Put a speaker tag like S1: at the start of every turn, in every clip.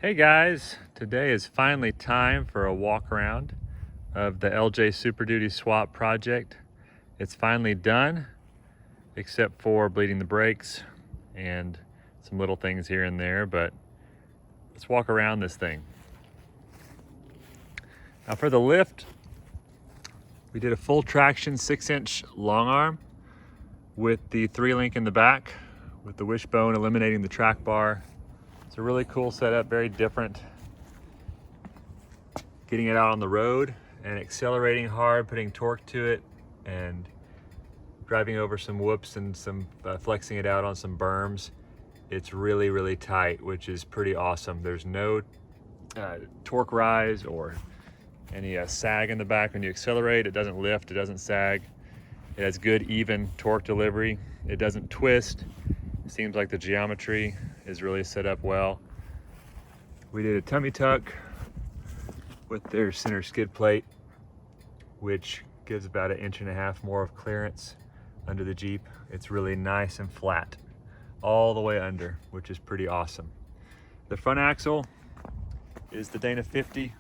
S1: Hey guys, today is finally time for a walk around of the LJ Superduty swap project. It's finally done, except for bleeding the brakes and some little things here and there, but let's walk around this thing. Now for the lift, we did a full traction 6-inch long arm with the 3-link in the back with the wishbone eliminating the track bar. It's a really cool setup, very different. Getting it out on the road and accelerating hard, putting torque to it, and driving over some whoops and some flexing it out on some berms. It's really, really tight, which is pretty awesome. There's no torque rise or any sag in the back when you accelerate. It doesn't lift, it doesn't sag. It has good, even torque delivery. It doesn't twist. It seems like the geometry is really set up well. We did a tummy tuck with their center skid plate, which gives about 1.5 inches more of clearance under the Jeep. It's really nice and flat all the way under, which is pretty awesome. The front axle is the Dana 50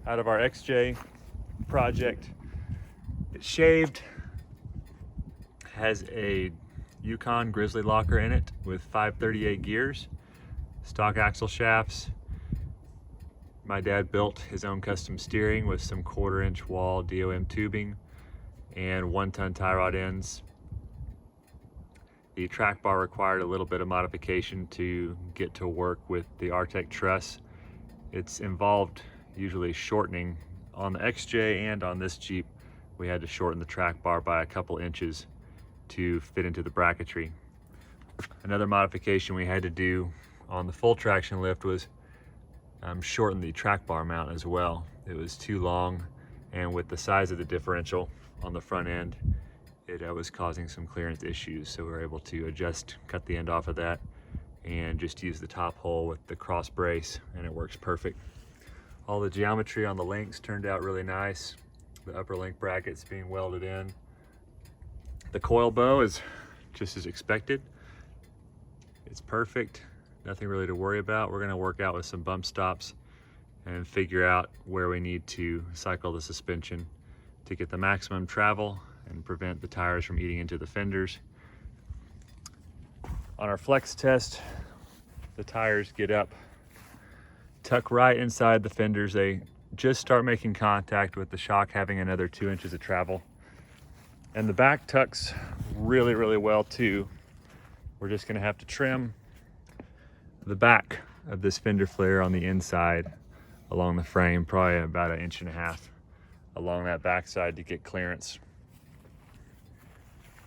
S1: out of our XJ project. It's shaved, has a Yukon Grizzly locker in it with 538 gears, stock axle shafts. My dad built his own custom steering with some 1/4-inch wall DOM tubing and 1-ton tie rod ends. The track bar required a little bit of modification to get to work with the Artec Truss. It's involved usually shortening. On the XJ and on this Jeep, we had to shorten the track bar by a couple inches to fit into the bracketry. Another modification we had to do on the full traction lift was shorten the track bar mount as well. It was too long, and with the size of the differential on the front end, it was causing some clearance issues. So we were able to cut the end off of that and just use the top hole with the cross brace, and it works perfect. All the geometry on the links turned out really nice. The upper link brackets being welded in. The coil bow is just as expected. It's perfect, nothing really to worry about. We're gonna work out with some bump stops and figure out where we need to cycle the suspension to get the maximum travel and prevent the tires from eating into the fenders. On our flex test, the tires get up, tuck right inside the fenders. They just start making contact with the shock having another 2 inches of travel. And the back tucks really, really well too. We're just gonna have to trim the back of this fender flare on the inside along the frame, probably about 1.5 inches along that backside to get clearance.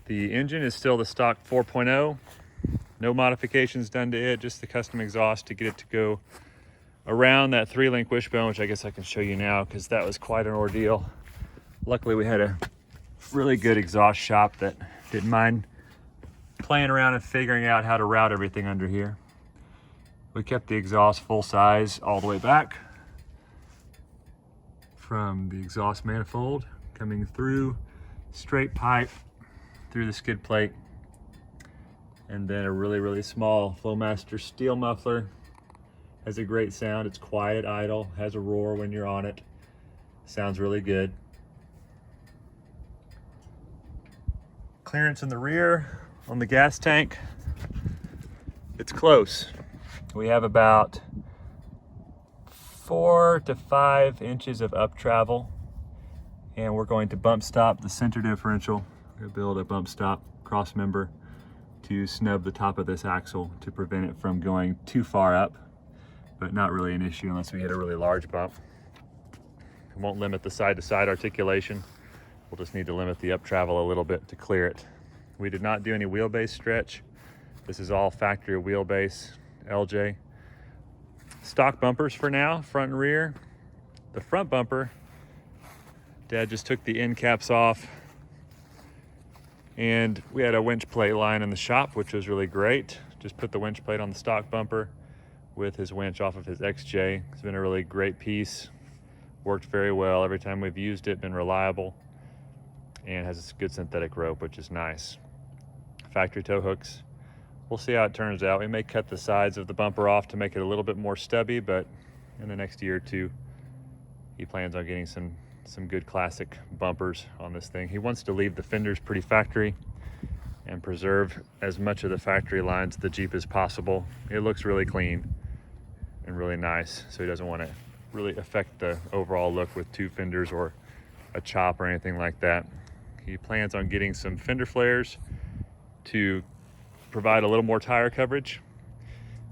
S1: The engine is still the stock 4.0. No modifications done to it, just the custom exhaust to get it to go around that 3-link wishbone, which I guess I can show you now because that was quite an ordeal. Luckily we had a really good exhaust shop that didn't mind playing around and figuring out how to route everything under here. We kept the exhaust full size all the way back from the exhaust manifold, coming through straight pipe through the skid plate, and then a really, really small Flowmaster steel muffler. Has a great sound. It's quiet idle, has a roar when you're on it. Sounds really good. Clearance in the rear on the gas tank, it's close. We have about 4 to 5 inches of up travel, and we're going to bump stop the center differential. We're going to build a bump stop cross member to snub the top of this axle to prevent it from going too far up, but not really an issue unless we hit a really large bump. It won't limit the side-to-side articulation. We'll just need to limit the up travel a little bit to clear it. We did not do any wheelbase stretch. This is all factory wheelbase LJ. Stock bumpers for now, front and rear. The front bumper, Dad just took the end caps off, and we had a winch plate line in the shop, which was really great. Just put the winch plate on the stock bumper with his winch off of his XJ. It's been a really great piece. Worked very well every time we've used it, been reliable, and has a good synthetic rope, which is nice. Factory tow hooks We'll see how it turns out. We may cut the sides of the bumper off to make it a little bit more stubby, but in the next year or two, he plans on getting some good classic bumpers on this thing. He wants to leave the fenders pretty factory and preserve as much of the factory lines of the Jeep as possible. It looks really clean and really nice, so he doesn't want to really affect the overall look with two fenders or a chop or anything like that. He plans on getting some fender flares to provide a little more tire coverage,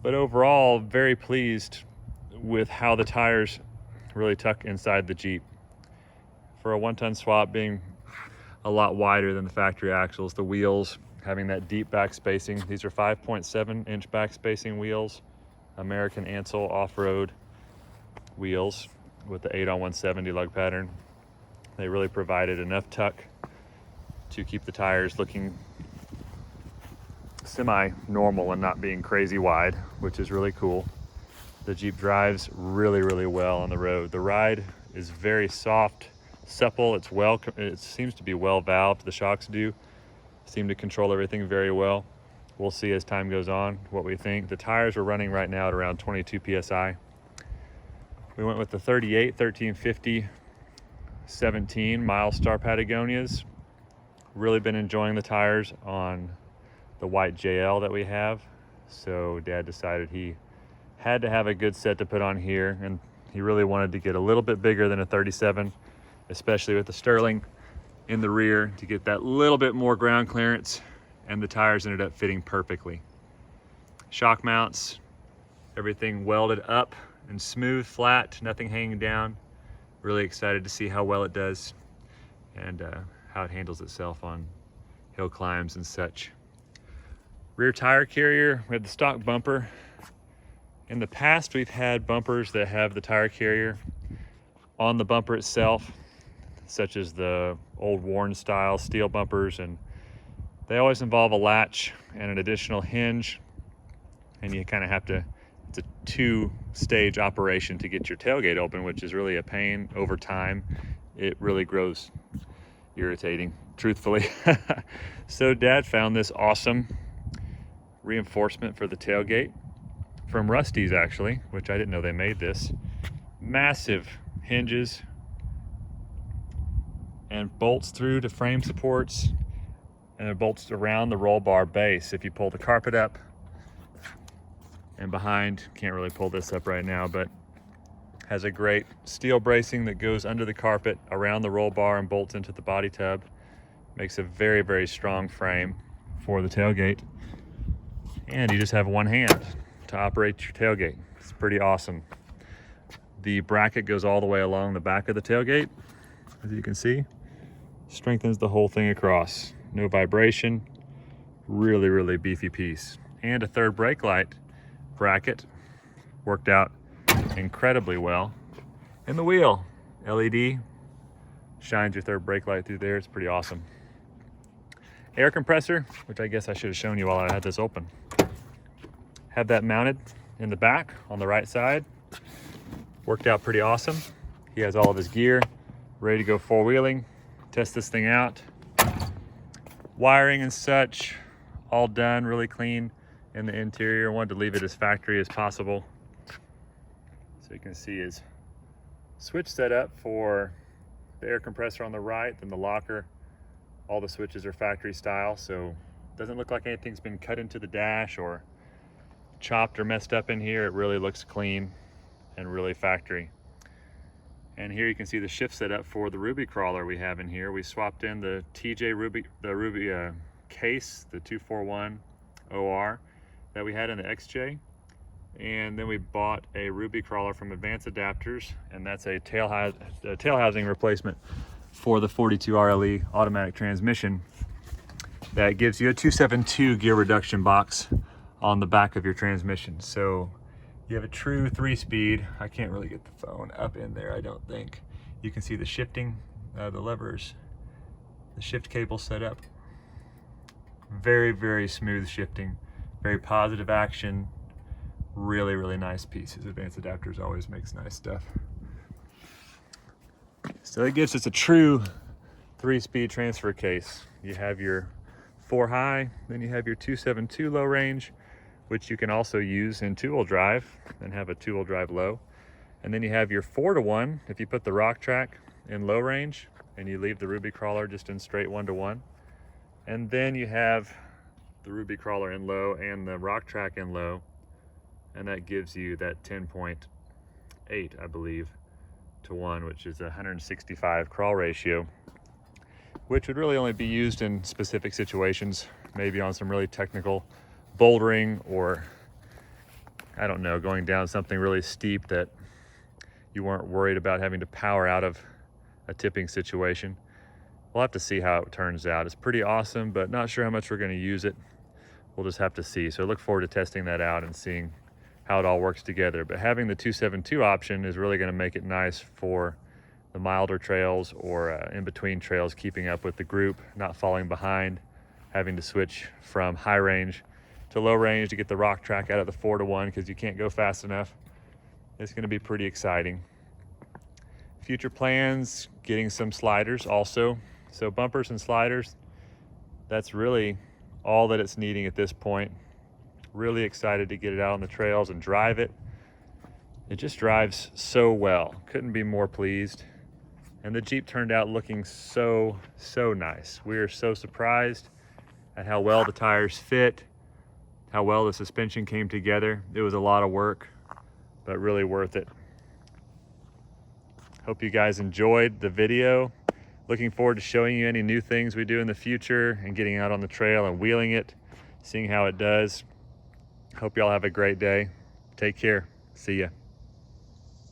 S1: but overall very pleased with how the tires really tuck inside the Jeep. For a 1-ton swap being a lot wider than the factory axles, the wheels having that deep back spacing. These are 5.7-inch back spacing wheels, American Ansel off-road wheels with the 8-on-170 lug pattern. They really provided enough tuck to keep the tires looking semi-normal and not being crazy wide, which is really cool. The Jeep drives really, really well on the road. The ride is very soft, supple. It seems to be well valved. The shocks seem to control everything very well. We'll see as time goes on what we think. The tires are running right now at around 22 psi. We went with the 38 1350 17 Milestar Patagonias. Really been enjoying the tires on the white JL that we have, so Dad decided he had to have a good set to put on here, and he really wanted to get a little bit bigger than a 37, especially with the Sterling in the rear, to get that little bit more ground clearance, and the tires ended up fitting perfectly. Shock mounts, everything welded up and smooth, flat, nothing hanging down. Really excited to see how well it does and how it handles itself on hill climbs and such. Rear tire carrier, we had the stock bumper. In the past, we've had bumpers that have the tire carrier on the bumper itself, such as the old worn style steel bumpers, and they always involve a latch and an additional hinge, and you kind of have to, it's a 2-stage operation to get your tailgate open, which is really a pain over time. It really grows irritating, truthfully. So Dad found this awesome reinforcement for the tailgate from Rusty's, actually, which I didn't know they made this. Massive hinges and bolts through to frame supports, and it bolts around the roll bar base. If you pull the carpet up and behind, can't really pull this up right now, but has a great steel bracing that goes under the carpet around the roll bar and bolts into the body tub. Makes a very, very strong frame for the tailgate. And you just have one hand to operate your tailgate. It's pretty awesome. The bracket goes all the way along the back of the tailgate, as you can see. Strengthens the whole thing across. No vibration. Really, really beefy piece. And a third brake light bracket worked out incredibly well. And the wheel, LED, shines your third brake light through there. It's pretty awesome. Air compressor, which I guess I should have shown you while I had this open. Have that mounted in the back on the right side. Worked out pretty awesome. He has all of his gear ready to go four-wheeling. Test this thing out. Wiring and such, all done, really clean in the interior. Wanted to leave it as factory as possible. So you can see his switch set up for the air compressor on the right, then the locker. All the switches are factory style, so it doesn't look like anything's been cut into the dash or chopped or messed up in here. It really looks clean and really factory. And here you can see the shift setup for the Rubicrawler we have in here. We swapped in the Ruby case, the 241 OR that we had in the XJ. And then we bought a Rubicrawler from Advanced Adapters, and that's a tail housing replacement for the 42 RLE automatic transmission that gives you a 272 gear reduction box on the back of your transmission. So you have a true 3-speed. I can't really get the phone up in there, I don't think. You can see the shifting, the levers, the shift cable set up. Very, very smooth shifting, very positive action. Really, really nice pieces. Advanced Adapters always makes nice stuff. So it gives us a true 3-speed transfer case. You have your 4 high. Then you have your 272 low range, which you can also use in 2-wheel drive and have a 2-wheel drive low. And then you have your 4-to-1 if you put the rock track in low range and you leave the Rubicrawler just in straight 1-to-1. And then you have the Rubicrawler in low and the rock track in low, and that gives you that 10.8, I believe, to 1, which is a 165 crawl ratio, which would really only be used in specific situations, maybe on some really technical bouldering, or I don't know, going down something really steep that you weren't worried about having to power out of a tipping situation. We'll have to see how it turns out. It's pretty awesome, but not sure how much we're going to use it. We'll just have to see. So I look forward to testing that out and seeing how it all works together. But having the 272 option is really going to make it nice for the milder trails or in between trails, keeping up with the group, not falling behind, having to switch from high range to low range to get the rock track out of the 4-to-1 because you can't go fast enough. It's going to be pretty exciting. Future plans, getting some sliders also. So bumpers and sliders, that's really all that it's needing at this point. Really excited to get it out on the trails and drive it. It just drives so well. Couldn't be more pleased. And the Jeep turned out looking so nice. We are so surprised at how well the tires fit, how well the suspension came together. It was a lot of work, but really worth it. Hope you guys enjoyed the video. Looking forward to showing you any new things we do in the future and getting out on the trail and wheeling it, seeing how it does. Hope y'all have a great day. Take care. See ya.